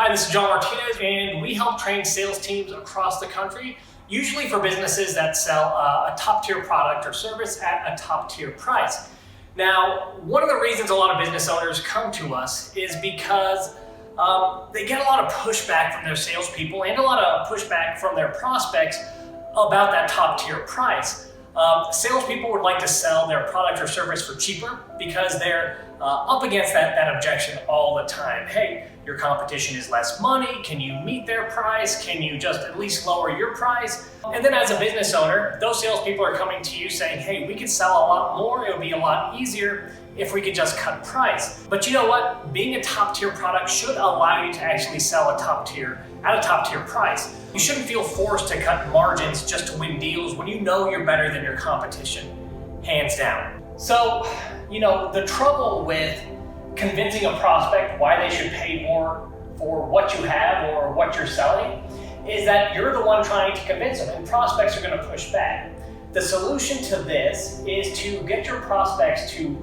Hi, this is John Martinez, and we help train sales teams across the country, usually for businesses that sell a top-tier product or service at a top-tier price. Now, one of the reasons a lot of business owners come to us is because they get a lot of pushback from their salespeople and a lot of pushback from their prospects about that top-tier price. Salespeople would like to sell their product or service for cheaper because they're up against that objection all the time. Hey, your competition is less money. Can you meet their price? Can you just at least lower your price? And then as a business owner, those salespeople are coming to you saying, hey, we could sell a lot more. It would be a lot easier if we could just cut price. But you know what? Being a top-tier product should allow you to actually sell at a top-tier price. You shouldn't feel forced to cut margins just to win deals when you know you're better than your competition, hands down. So, the trouble with convincing a prospect why they should pay more for what you have or what you're selling is that you're the one trying to convince them, and prospects are going to push back. The solution to this is to get your prospects to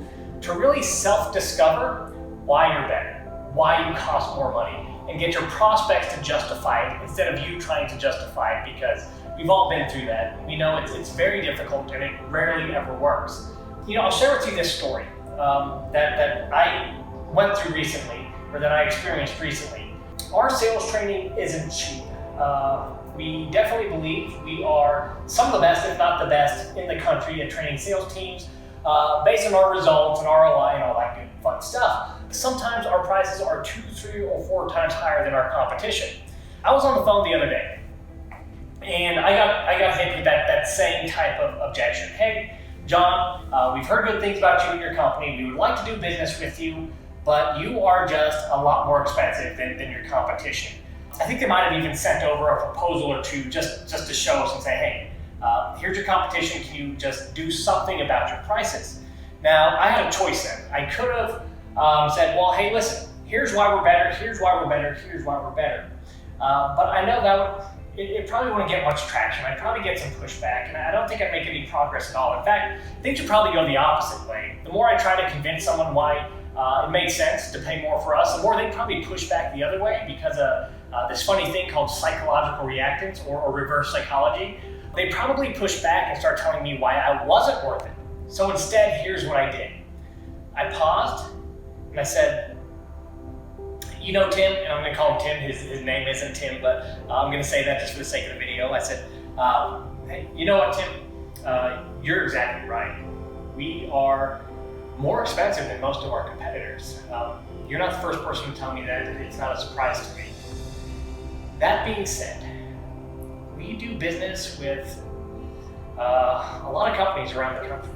really self-discover why you're better, why you cost more money, and get your prospects to justify it instead of you trying to justify it, because we've all been through that. We know it's very difficult and it rarely ever works. I'll share with you this story that I went through recently, or that I experienced recently. Our sales training isn't cheap. We definitely believe we are some of the best, if not the best, in the country at training sales teams based on our results and ROI and all that good fun stuff. Sometimes our prices are 2, 3, or 4 times higher than our competition. I was on the phone the other day, and I got hit with that same type of objection. Hey, John, we've heard good things about you and your company. We would like to do business with you, but you are just a lot more expensive than your competition. I think they might have even sent over a proposal or two just to show us and say, hey, here's your competition. Can you just do something about your prices? Now, I had a choice then. I could have said, well, hey, listen, here's why we're better, here's why we're better, here's why we're better. But I know that it probably wouldn't get much traction. I'd probably get some pushback, and I don't think I'd make any progress at all. In fact, things would probably go the opposite way. The more I try to convince someone why it made sense to pay more for us, the more they'd probably push back the other way because of this funny thing called psychological reactance or reverse psychology. They'd probably push back and start telling me why I wasn't worth it. So instead, here's what I did. I paused and I said, Tim, and I'm going to call him Tim, his name isn't Tim, but I'm going to say that just for the sake of the video. I said, hey, you know what, Tim? You're exactly right. We are more expensive than most of our competitors. You're not the first person to tell me that. It's not a surprise to me. That being said, we do business with a lot of companies around the country,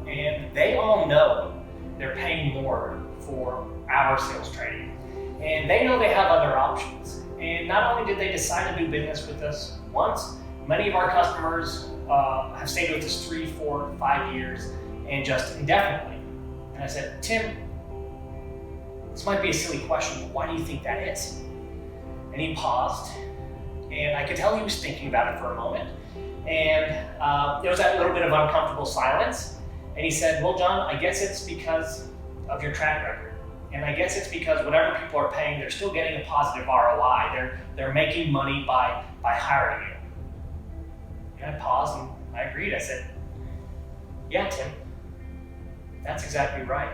and they all know they're paying more for our sales training. And they know they have other options. And not only did they decide to do business with us once, many of our customers have stayed with us 3, 4, 5 years, and just indefinitely. And I said, Tim, this might be a silly question, but why do you think that is? And he paused, and I could tell he was thinking about it for a moment. And there was that little bit of uncomfortable silence. And he said, well, John, I guess it's because of your track record. And I guess it's because whatever people are paying, they're still getting a positive ROI. They're making money by hiring you. And I paused and I agreed. I said, yeah, Tim, that's exactly right.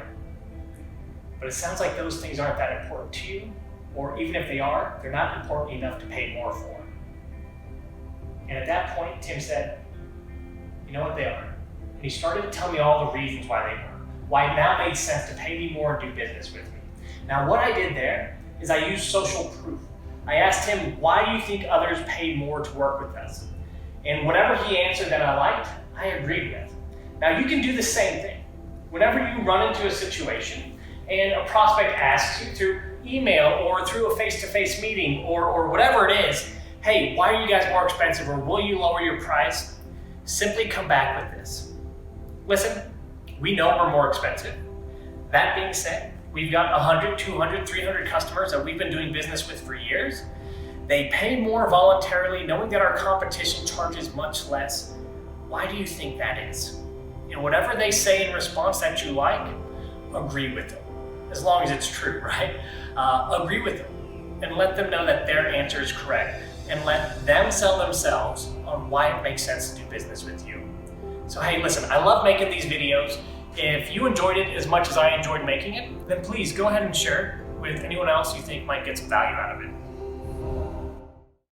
But it sounds like those things aren't that important to you, or even if they are, they're not important enough to pay more for. And at that point, Tim said, you know what, they are. And he started to tell me all the reasons why they were. Why it now made sense to pay me more and do business with me. Now, what I did there is I used social proof. I asked him, why do you think others pay more to work with us? And whatever he answered that I liked, I agreed with. Now, you can do the same thing. Whenever you run into a situation and a prospect asks you through email or through a face-to-face meeting or whatever it is, hey, why are you guys more expensive, or will you lower your price? Simply come back with this. Listen, we know we're more expensive. That being said, we've got 100, 200, 300 customers that we've been doing business with for years. They pay more voluntarily, knowing that our competition charges much less. Why do you think that is? And whatever they say in response that you like, agree with them. As long as it's true, right? Agree with them. and let them know that their answer is correct, and let them sell themselves on why it makes sense to do business with you. So hey, listen, I love making these videos. If you enjoyed it as much as I enjoyed making it, then please go ahead and share it with anyone else you think might get some value out of it.